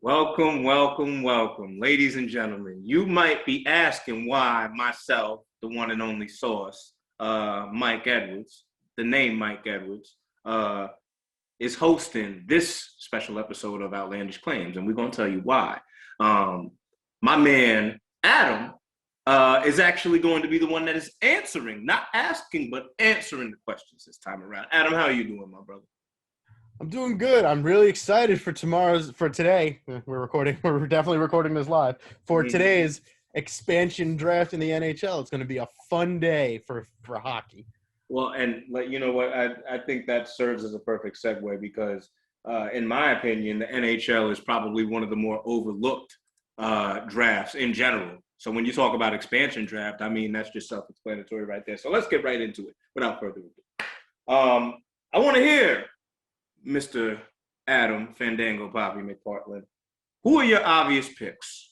Welcome, welcome, welcome. Ladies and gentlemen, you might be asking why myself, the one and only source, Mike Edwards, the name Mike Edwards, is hosting this special episode of Outlandish Claims, and we're going to tell you why. My man, Adam, is actually going to be the one that is answering, not asking, but answering the questions this time around. Adam, how are you doing, my brother? I'm doing good. I'm really excited for today. We're definitely recording this live for today's expansion draft in the NHL. It's going to be a fun day for hockey. Well, and you know what, I think that serves as a perfect segue because, in my opinion, the NHL is probably one of the more overlooked drafts in general. So when you talk about expansion draft, I mean that's just self-explanatory right there. So let's get right into it without further ado. I want to hear, Mr. Adam Fandango Poppy McPartland, who are your obvious picks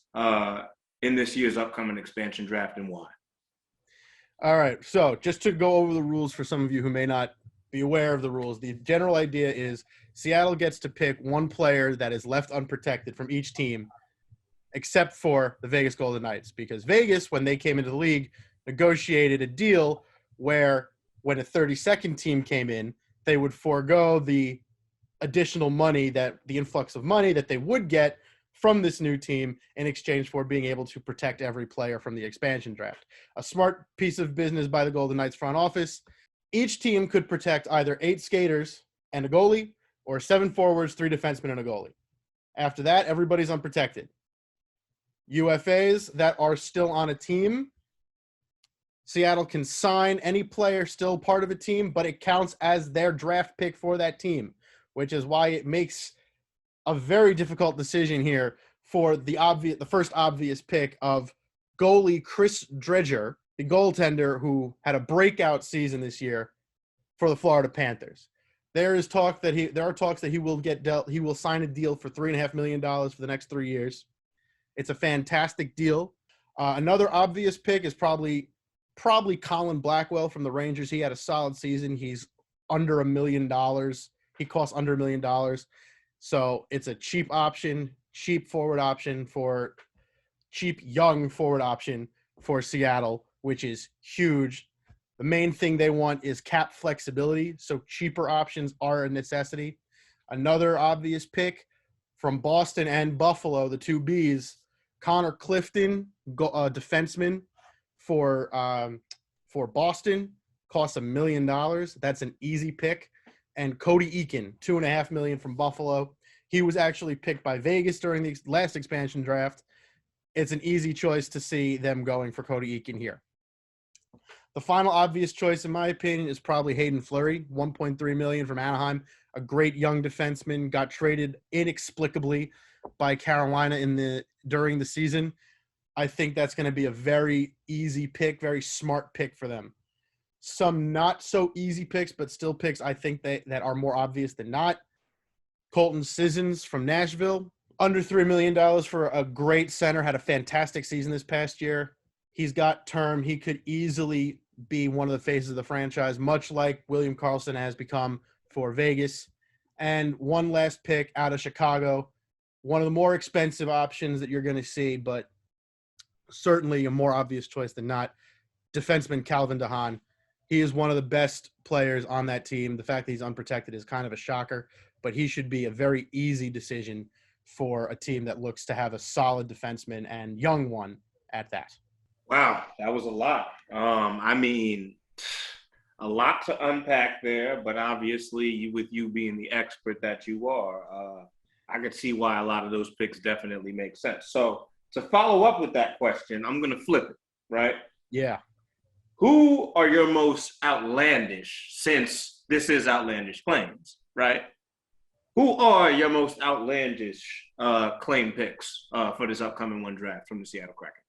in this year's upcoming expansion draft and why? All right. So just to go over the rules for some of you who may not be aware of the rules, the general idea is Seattle gets to pick one player that is left unprotected from each team, except for the Vegas Golden Knights, because Vegas, when they came into the league, negotiated a deal where when a 32nd team came in, they would forego the additional money, that the influx of money that they would get from this new team in exchange for being able to protect every player from the expansion draft. A smart piece of business by the Golden Knights front office. Each team could protect either 8 skaters and a goalie, or 7 forwards, 3 defensemen, and a goalie. After that, everybody's unprotected. UFAs that are still on a team, Seattle can sign any player still part of a team, but it counts as their draft pick for that team, which is why it makes a very difficult decision here for the first obvious pick of goalie Chris Dredger, the goaltender who had a breakout season this year for the Florida Panthers. There are talks that he will sign a deal for $3.5 million for the next 3 years. It's a fantastic deal. Another obvious pick is probably Colin Blackwell from the Rangers. He had a solid season. He's under $1 million. He costs under $1 million. So it's a cheap young forward option for Seattle, which is huge. The main thing they want is cap flexibility, so cheaper options are a necessity. Another obvious pick from Boston and Buffalo, the two Bs, Connor Clifton, defenseman for Boston, costs $1 million. That's an easy pick. And Cody Eakin, $2.5 million from Buffalo. He was actually picked by Vegas during the last expansion draft. It's an easy choice to see them going for Cody Eakin here. The final obvious choice, in my opinion, is probably Hayden Fleury, $1.3 million from Anaheim. A great young defenseman, got traded inexplicably by Carolina during the season. I think that's going to be a very easy pick, very smart pick for them. Some not so easy picks, but still picks I think that are more obvious than not. Colton Sissons from Nashville, under $3 million for a great center, had a fantastic season this past year. He's got term. He could easily be one of the faces of the franchise, much like William Karlsson has become for Vegas. And one last pick out of Chicago, one of the more expensive options that you're going to see, but certainly a more obvious choice than not, defenseman Calvin DeHaan. He is one of the best players on that team. The fact that he's unprotected is kind of a shocker, but he should be a very easy decision for a team that looks to have a solid defenseman and young one at that. Wow, that was a lot. I mean, a lot to unpack there, but obviously, with you being the expert that you are, I could see why a lot of those picks definitely make sense. So to follow up with that question, I'm going to flip it, right? Yeah. Who are your most outlandish, since this is Outlandish Claims, right? Who are your most outlandish claim picks for this upcoming one draft from the Seattle Kraken?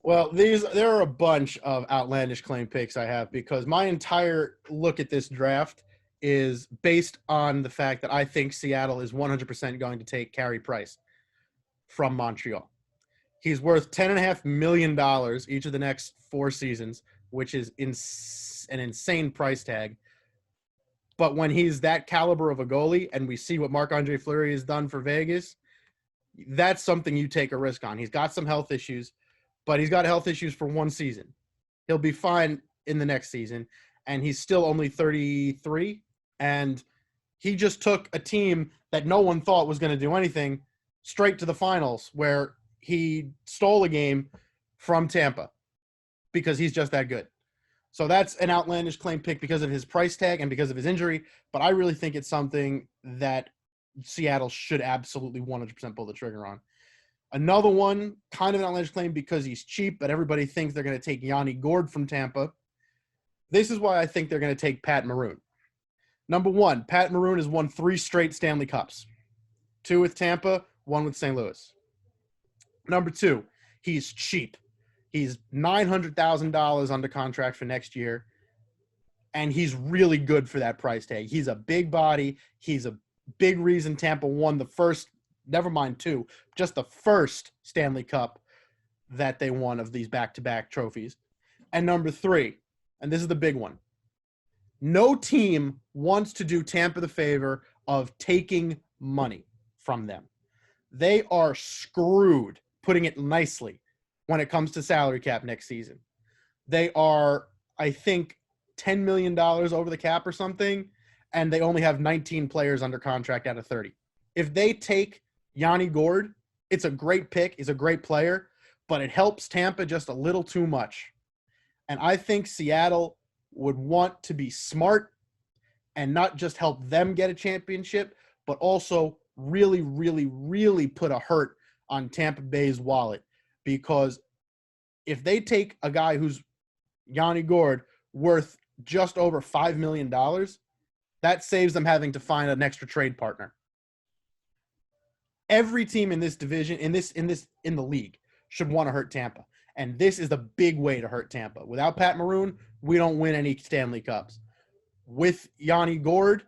Well, there are a bunch of outlandish claim picks I have because my entire look at this draft is based on the fact that I think Seattle is 100% going to take Carey Price from Montreal. He's worth $10.5 million each of the next 4 seasons, which is an insane price tag. But when he's that caliber of a goalie, and we see what Marc-Andre Fleury has done for Vegas, that's something you take a risk on. He's got some health issues, but he's got health issues for one season. He'll be fine in the next season, and he's still only 33, and he just took a team that no one thought was going to do anything straight to the finals, where he stole a game from Tampa because he's just that good. So that's an outlandish claim pick because of his price tag and because of his injury, but I really think it's something that Seattle should absolutely 100% pull the trigger on. Another one, kind of an outlandish claim because he's cheap, but everybody thinks they're going to take Yanni Gourde from Tampa. This is why I think they're going to take Pat Maroon. Number one, Pat Maroon has won 3 straight Stanley Cups. 2 with Tampa, 1 with St. Louis. Number 2, he's cheap. He's $900,000 under contract for next year, and he's really good for that price tag. He's a big body. He's a big reason Tampa won the first, never mind 2, just the first Stanley Cup that they won of these back-to-back trophies. And number 3, and this is the big one, no team wants to do Tampa the favor of taking money from them. They are screwed, putting it nicely, when it comes to salary cap next season. They are, I think, $10 million over the cap or something, and they only have 19 players under contract out of 30. If they take Yanni Gourde, it's a great pick. He's a great player, but it helps Tampa just a little too much. And I think Seattle would want to be smart and not just help them get a championship, but also really, really, really put a hurt on Tampa Bay's wallet. Because if they take a guy who's Yanni Gourde worth just over $5 million, that saves them having to find an extra trade partner. Every team in this division, in the league, should want to hurt Tampa. And this is the big way to hurt Tampa. Without Pat Maroon, we don't win any Stanley Cups. With Yanni Gourde,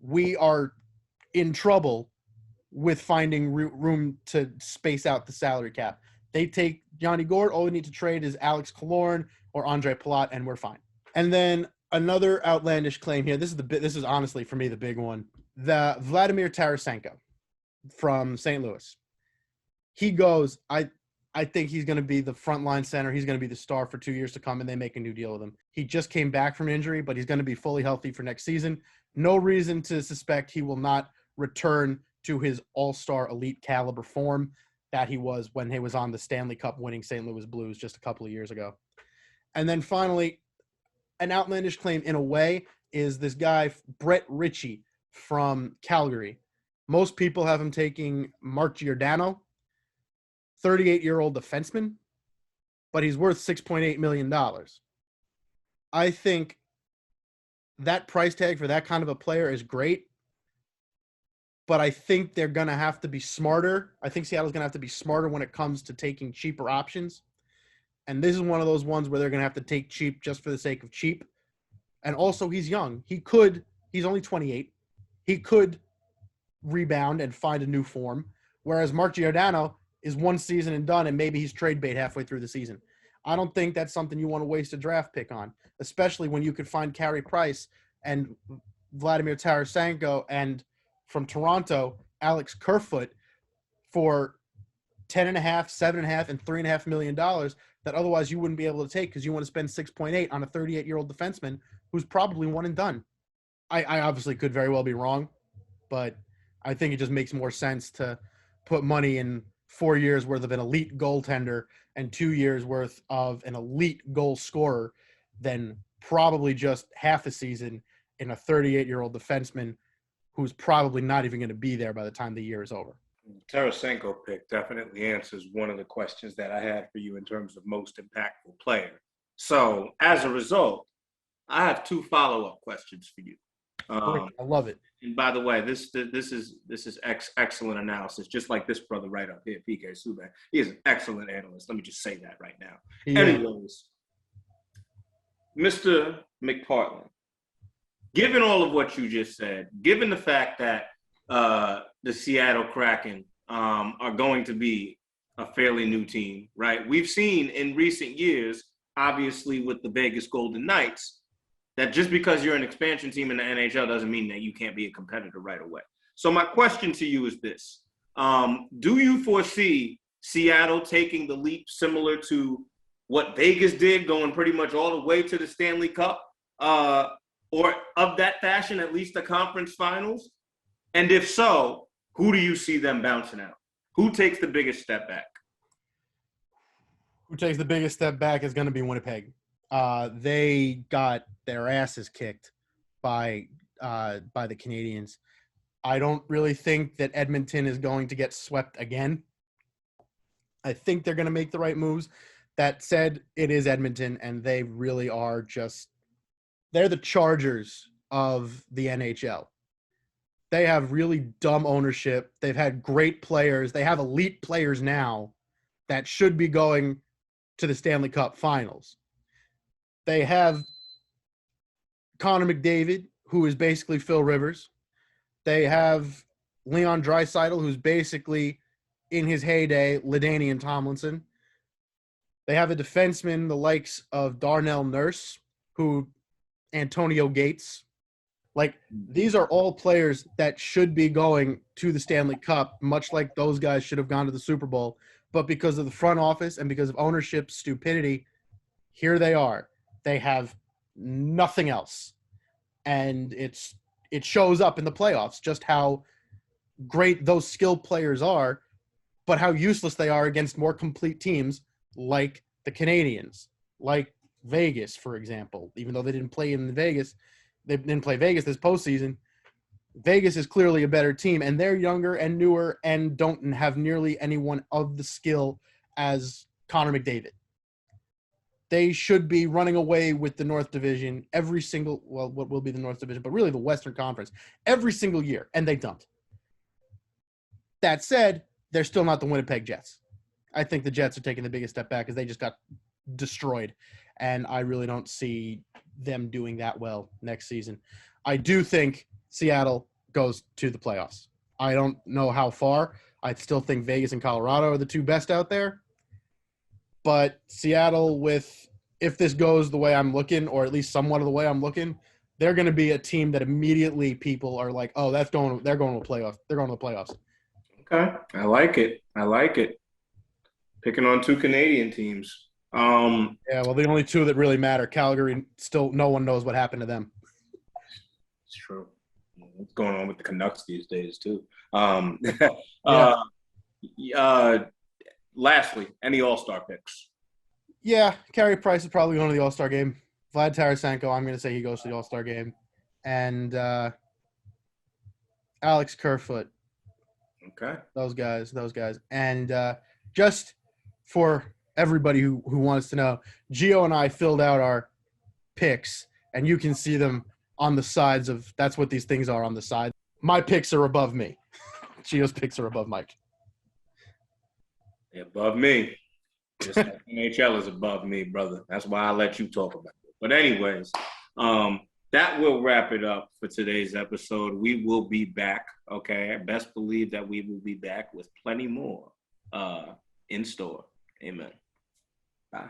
we are in trouble with finding room to space out the salary cap. They take Yanni Gourde, all we need to trade is Alex Killorn or Andre Palat, and we're fine. And then another outlandish claim here. This is honestly, for me, the big one. The Vladimir Tarasenko from St. Louis. He goes, I think he's going to be the frontline center. He's going to be the star for 2 years to come, and they make a new deal with him. He just came back from injury, but he's going to be fully healthy for next season. No reason to suspect he will not return to his all-star elite caliber form that he was when he was on the Stanley Cup winning St. Louis Blues just a couple of years ago. And then finally, an outlandish claim in a way is this guy, Brett Ritchie from Calgary. Most people have him taking Mark Giordano, 38-year-old defenseman, but he's worth $6.8 million. I think that price tag for that kind of a player is great, but I think they're going to have to be smarter. I think Seattle's going to have to be smarter when it comes to taking cheaper options. And this is one of those ones where they're going to have to take cheap just for the sake of cheap. And also, he's young. He's only 28. He could rebound and find a new form, whereas Mark Giordano is one season and done, and maybe he's trade bait halfway through the season. I don't think that's something you want to waste a draft pick on, especially when you could find Carey Price and Vladimir Tarasenko and from Toronto, Alex Kerfoot for $10.5, $7.5, and $3.5 million that otherwise you wouldn't be able to take because you want to spend 6.8 on a 38-year-old defenseman who's probably one and done. I obviously could very well be wrong, but I think it just makes more sense to put money in 4 years worth of an elite goaltender and 2 years worth of an elite goal scorer than probably just half a season in a 38-year-old defenseman who's probably not even going to be there by the time the year is over. Tarasenko pick definitely answers one of the questions that I had for you in terms of most impactful player. So as a result, I have 2 follow-up questions for you. I love it. And by the way, this is excellent analysis, just like this brother right up here, PK Subban. He is an excellent analyst. Let me just say that right now. Yeah. Anyways, Mr. McPartland, given all of what you just said, given the fact that the Seattle Kraken are going to be a fairly new team, right? We've seen in recent years, obviously with the Vegas Golden Knights, that just because you're an expansion team in the NHL doesn't mean that you can't be a competitor right away. So my question to you is this. Do you foresee Seattle taking the leap similar to what Vegas did, going pretty much all the way to the Stanley Cup, or of that fashion, at least the conference finals? And if so, who do you see them bouncing out? Who takes the biggest step back? Who takes the biggest step back is going to be Winnipeg. They got their asses kicked by the Canadiens. I don't really think that Edmonton is going to get swept again. I think they're going to make the right moves. That said, it is Edmonton, and they really are they're the Chargers of the NHL. They have really dumb ownership. They've had great players. They have elite players now that should be going to the Stanley Cup Finals. They have Connor McDavid, who is basically Phil Rivers. They have Leon Draisaitl, who's basically, in his heyday, LaDainian Tomlinson. They have a defenseman, the likes of Darnell Nurse, Antonio Gates. Like, these are all players that should be going to the Stanley Cup, much like those guys should have gone to the Super Bowl. But because of the front office and because of ownership stupidity, here they are. They have nothing else. And it shows up in the playoffs just how great those skilled players are, but how useless they are against more complete teams like the Canadiens, like Vegas, for example. Even though they didn't play Vegas this postseason, Vegas is clearly a better team, and they're younger and newer and don't have nearly anyone of the skill as Connor McDavid. They should be running away with the North Division what will be the North Division, but really the Western Conference every single year, and they don't. That said, they're still not the Winnipeg Jets. I think the Jets are taking the biggest step back because they just got destroyed, and I really don't see them doing that well next season. I do think Seattle goes to the playoffs. I don't know how far. I still think Vegas and Colorado are the two best out there. But Seattle, if this goes the way I'm looking, or at least somewhat of the way I'm looking, they're going to be a team that immediately people are like, oh, they're going to the playoffs. They're going to the playoffs. Okay. I like it. Picking on two Canadian teams. Yeah, well, the only two that really matter, Calgary, still no one knows what happened to them. It's true. What's going on with the Canucks these days, too? Lastly, any All-Star picks? Yeah, Carey Price is probably going to the All-Star game. Vlad Tarasenko, I'm going to say he goes to the All-Star game. And Alex Kerfoot. Okay. Those guys. And just for everybody who wants to know, Gio and I filled out our picks, and you can see them on the sides of – that's what these things are on the side. My picks are above me. Gio's picks are above Mike. They're above me. Just like NHL is above me, brother. That's why I let you talk about it. But anyways, that will wrap it up for today's episode. We will be back, okay? Best believe that we will be back with plenty more in store. Amen. Bye.